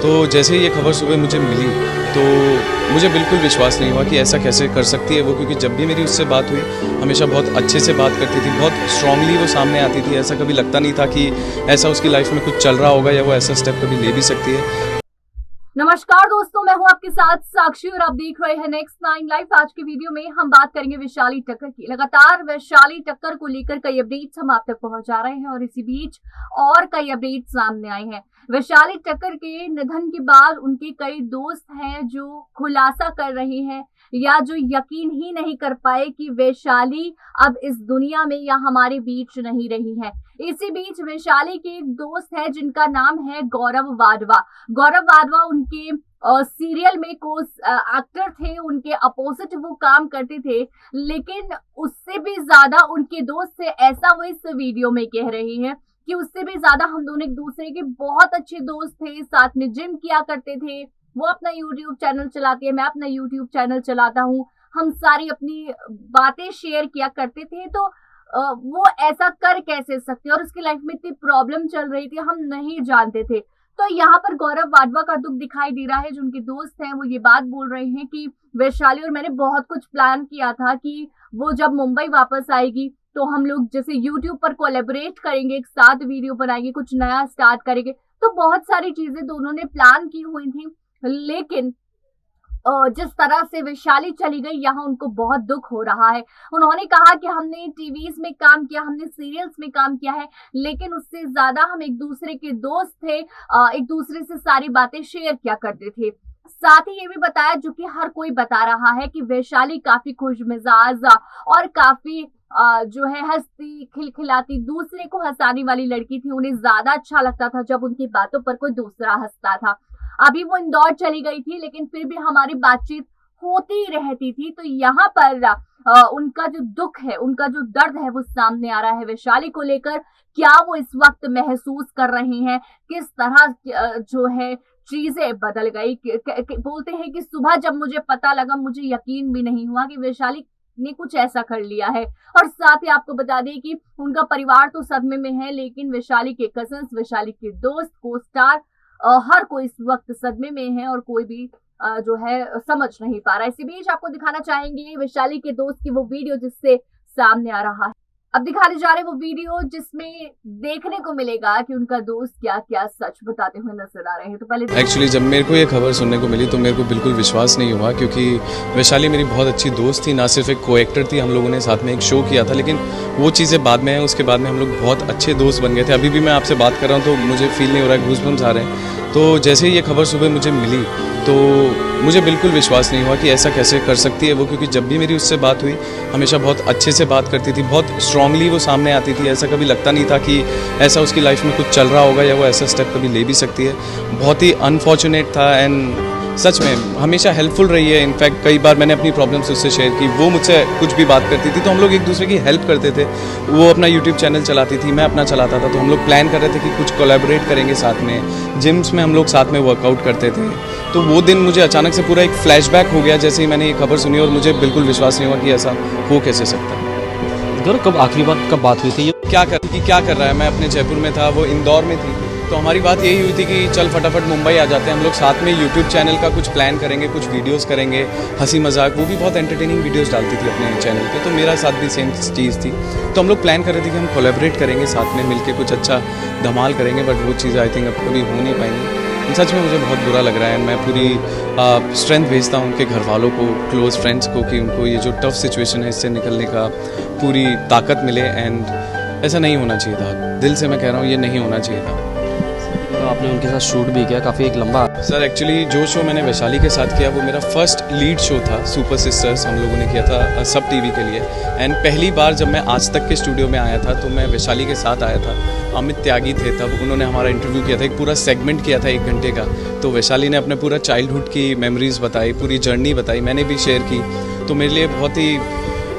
तो जैसे ही ये खबर सुबह मुझे मिली तो मुझे बिल्कुल विश्वास नहीं हुआ कि ऐसा कैसे कर सकती है वो, क्योंकि जब भी मेरी उससे बात हुई हमेशा बहुत अच्छे से बात करती थी, बहुत स्ट्रांगली वो सामने आती थी। ऐसा कभी लगता नहीं था कि ऐसा उसकी लाइफ में कुछ चल रहा होगा या वो ऐसा स्टेप कभी ले भी सकती है। नमस्कार दोस्तों, मैं हूं आपके साथ साक्षी और आप देख रहे हैं नेक्स्ट 9 लाइव। आज की वीडियो में हम बात करेंगे वैशाली टक्कर की। लगातार वैशाली टक्कर को लेकर कई अपडेट्स हम आप तक पहुंचा रहे हैं और इसी बीच और कई अपडेट्स सामने आए हैं। वैशाली टक्कर के निधन के बाद उनके कई दोस्त हैं जो खुलासा कर रहे हैं या जो यकीन ही नहीं कर पाए कि वैशाली अब इस दुनिया में या हमारे बीच नहीं रही है। इसी बीच वैशाली के एक दोस्त है जिनका नाम है गौरव वाडवा। गौरव वाडवा उनके सीरियल में को एक्टर थे, उनके अपोजिट वो काम करते थे, लेकिन उससे भी ज्यादा उनके दोस्त से ऐसा वो इस वीडियो में कह रहे हैं कि उससे भी ज्यादा हम दोनों एक दूसरे के बहुत अच्छे दोस्त थे, साथ में जिम किया करते थे। वो अपना यूट्यूब चैनल चलाती है, मैं अपना यूट्यूब चैनल चलाता हूँ, हम सारी अपनी बातें शेयर किया करते थे। तो वो ऐसा कर कैसे सकते, और उसकी लाइफ में इतनी प्रॉब्लम चल रही थी, हम नहीं जानते थे। तो यहाँ पर गौरव वाडवा का दुख दिखाई दे रहा है। जो उनके दोस्त हैं वो ये बात बोल रहे हैं कि वैशाली और मैंने बहुत कुछ प्लान किया था कि वो जब मुंबई वापस आएगी तो हम लोग जैसे यूट्यूब पर कोलैबोरेट करेंगे, एक साथ वीडियो बनाएंगे, कुछ नया स्टार्ट करेंगे। तो बहुत सारी चीजें दोनों ने प्लान की हुई थी, लेकिन जिस तरह से वैशाली चली गई यहाँ उनको बहुत दुख हो रहा है। उन्होंने कहा कि हमने टीवीज में काम किया, हमने सीरियल्स में काम किया है, लेकिन उससे ज्यादा हम एक दूसरे के दोस्त थे, एक दूसरे से सारी बातें शेयर किया करते थे। साथ ही ये भी बताया, जो कि हर कोई बता रहा है, कि वैशाली काफी खुश मिजाज और काफी जो है हंसती खिलखिलाती, दूसरे को हंसाने वाली लड़की थी। उन्हें ज्यादा अच्छा लगता था जब उनकी बातों पर कोई दूसरा हंसता था। अभी वो इंदौर चली गई थी, लेकिन फिर भी हमारी बातचीत होती रहती थी। तो यहाँ पर उनका जो दुख है, उनका जो दर्द है वो सामने आ रहा है वैशाली को लेकर। क्या वो इस वक्त महसूस कर रहे हैं, किस तरह जो है चीजें बदल गई। बोलते हैं कि सुबह जब मुझे पता लगा, मुझे यकीन भी नहीं हुआ कि वैशाली ने कुछ ऐसा कर लिया है। और साथ ही आपको बता दें कि उनका परिवार तो सदमे में है, लेकिन वैशाली के कजन्स, वैशाली के दोस्त, को स्टार, हर कोई इस वक्त सदमे में है और कोई भी जो है समझ नहीं पा रहा है। इसी बीच आपको दिखाना चाहेंगे वैशाली के दोस्त की वो वीडियो जिससे सामने आ रहा है। अब दिखाने जा रहे वो वीडियो जिसमें देखने को मिलेगा कि उनका दोस्त क्या क्या सच बताते हुए नजर आ रहे हैं। तो पहले एक्चुअली जब मेरे को ये खबर सुनने को मिली तो मेरे को बिल्कुल विश्वास नहीं हुआ, क्योंकि वैशाली मेरी बहुत अच्छी दोस्त थी, ना सिर्फ एक को एक्टर थी, हम लोगों ने साथ में एक शो किया था, लेकिन वो चीज़ें बाद में हैं। उसके बाद में हम लोग बहुत अच्छे दोस्त बन गए थे। अभी भी मैं आपसे बात कर रहा हूँ तो मुझे फील नहीं हो रहा है, गूज़बम्स आ रहे हैं। तो जैसे ही ये खबर सुबह मुझे मिली तो मुझे बिल्कुल विश्वास नहीं हुआ कि ऐसा कैसे कर सकती है वो, क्योंकि जब भी मेरी उससे बात हुई हमेशा बहुत अच्छे से बात करती थी, बहुत स्ट्रांगली वो सामने आती थी। ऐसा कभी लगता नहीं था कि ऐसा उसकी लाइफ में कुछ चल रहा होगा या वो ऐसा स्टेप कभी ले भी सकती है। बहुत ही अनफॉर्चुनेट था एंड सच में हमेशा हेल्पफुल रही है। इनफैक्ट कई बार मैंने अपनी प्रॉब्लम्स उससे शेयर की, वो मुझसे कुछ भी बात करती थी तो हम लोग एक दूसरे की हेल्प करते थे। वो अपना यूट्यूब चैनल चलाती थी, मैं अपना चलाता था, तो हम लोग प्लान कर रहे थे कि कुछ कोलैबोरेट करेंगे साथ में। जिम्स में हम लोग साथ में वर्कआउट करते थे। तो वो दिन मुझे अचानक से पूरा एक फ्लैशबैक हो गया जैसे ही मैंने ये खबर सुनी, और मुझे बिल्कुल विश्वास नहीं हुआ कि ऐसा हो कैसे सकता है। कब आखिरी बार कब बात हुई थी? क्या कर रहा है, मैं अपने जयपुर में था, वो इंदौर में थी। तो हमारी बात यही हुई थी कि चल फटाफट मुंबई आ जाते हैं, हम लोग साथ में यूट्यूब चैनल का कुछ प्लान करेंगे, कुछ वीडियोस करेंगे, हंसी मजाक। वो भी बहुत एंटरटेनिंग वीडियोस डालती थी अपने चैनल पे, तो मेरा साथ भी सेम चीज़ थी। तो हम लोग प्लान कर रहे थे कि हम कोलैबोरेट करेंगे, साथ में मिलके कुछ अच्छा धमाल करेंगे, बट वो चीज़ें आई थिंक अब कभी हो नहीं पाएंगी। सच में मुझे बहुत बुरा लग रहा है। मैं पूरी स्ट्रेंथ भेजता हूँ उनके घर वालों को, क्लोज़ फ्रेंड्स को, कि उनको ये जो टफ सिचुएशन है इससे निकलने का पूरी ताकत मिले। एंड ऐसा नहीं होना चाहिए था, दिल से मैं कह रहा हूँ, ये नहीं होना चाहिए था। आपने उनके साथ शूट भी किया, काफ़ी एक लंबा। सर एक्चुअली जो शो मैंने वैशाली के साथ किया वो मेरा फर्स्ट लीड शो था, सुपर सिस्टर्स हम लोगों ने किया था सब टीवी के लिए। एंड पहली बार जब मैं आज तक के स्टूडियो में आया था तो मैं वैशाली के साथ आया था। अमित त्यागी थे तब, उन्होंने हमारा इंटरव्यू किया था, एक पूरा सेगमेंट किया था 1 घंटे का। तो वैशाली ने अपने पूरा चाइल्डहुड की मेमोरीज बताई, पूरी जर्नी बताई, मैंने भी शेयर की। तो मेरे लिए बहुत ही,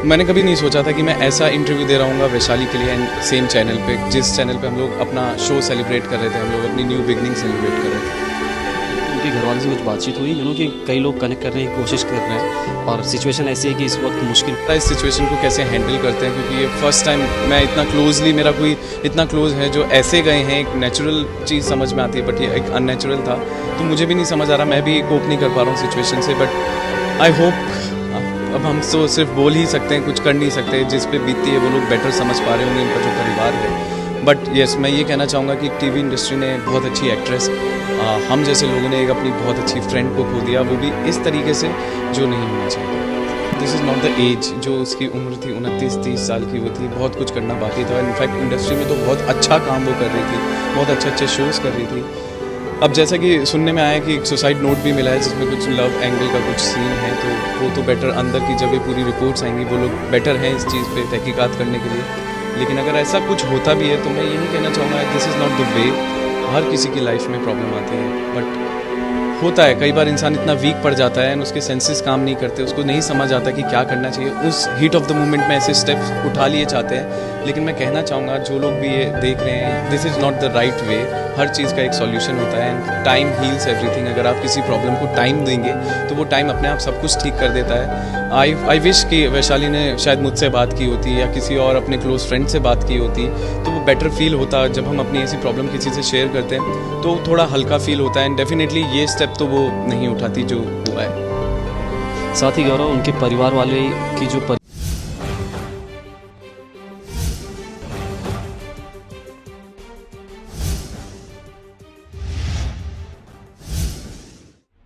मैंने कभी नहीं सोचा था कि मैं ऐसा इंटरव्यू दे रहा हूँ वैशाली के लिए। एंड सेम चैनल पे, जिस चैनल पे हम लोग अपना शो सेलिब्रेट कर रहे थे, हम लोग अपनी न्यू बिगनिंग सेलिब्रेट कर रहे थे। उनके घर वालों से कुछ बातचीत हुई, कि कई लोग कनेक्ट करने की कोशिश कर रहे हैं और सिचुएशन ऐसी है कि इस वक्त मुश्किल। इस सिचुएशन को कैसे हैंडल करते हैं, क्योंकि ये फर्स्ट टाइम मैं इतना क्लोजली, मेरा कोई इतना क्लोज है जो ऐसे गए हैं। एक नेचुरल चीज़ समझ में आती है बट ये एक अननेचुरल था, तो मुझे भी नहीं समझ आ रहा, मैं भी कोप नहीं कर पा रहा हूँ सिचुएशन से। बट आई होप, अब हम तो सिर्फ बोल ही सकते हैं, कुछ कर नहीं सकते। जिस पे बीतती है वो लोग बेटर समझ पा रहे होंगे, उनका जो परिवार है। बट येस, मैं ये कहना चाहूँगा कि टीवी इंडस्ट्री ने बहुत अच्छी एक्ट्रेस, हम जैसे लोगों ने एक अपनी बहुत अच्छी फ्रेंड को खो दिया, वो भी इस तरीके से जो नहीं होना चाहिए। This is not the age, जो उसकी उम्र थी 29-30 साल की वो थी, बहुत कुछ करना बाकी था। इनफैक्ट इंडस्ट्री में तो बहुत अच्छा काम वो कर रही थी, बहुत अच्छे शोज़ कर रही थी। अब जैसा कि सुनने में आया कि एक सुसाइड नोट भी मिला है जिसमें कुछ लव एंगल का कुछ सीन है, तो वो तो बेटर, अंदर की जब ये पूरी रिपोर्ट्स आएंगी वो लोग बेटर हैं इस चीज़ पे तहकीकात करने के लिए। लेकिन अगर ऐसा कुछ होता भी है तो मैं यही कहना चाहूँगा, this is not the way. हर किसी की लाइफ में प्रॉब्लम आती है, बट होता है कई बार इंसान इतना वीक पड़ जाता है एंड उसके सेंसेस काम नहीं करते, उसको नहीं समझ आता कि क्या करना चाहिए। उस हीट ऑफ द मोमेंट में ऐसे स्टेप्स उठा लिए जाते हैं। लेकिन मैं कहना चाहूँगा जो लोग भी ये देख रहे हैं, this is not the right way. हर चीज़ का एक सॉल्यूशन होता है एंड टाइम हील्स एवरीथिंग। अगर आप किसी प्रॉब्लम को टाइम देंगे तो वो टाइम अपने आप सब कुछ ठीक कर देता है। आई विश कि वैशाली ने शायद मुझसे बात की होती या किसी और अपने क्लोज फ्रेंड से बात की होती तो वो बेटर फील होता। जब हम अपनी ऐसी प्रॉब्लम किसी से शेयर करते हैं तो थोड़ा हल्का फील होता है एंड डेफिनेटली ये स्टेप तो वो नहीं उठाती जो हुआ है। साथ ही गौरव, उनके परिवार वाले की जो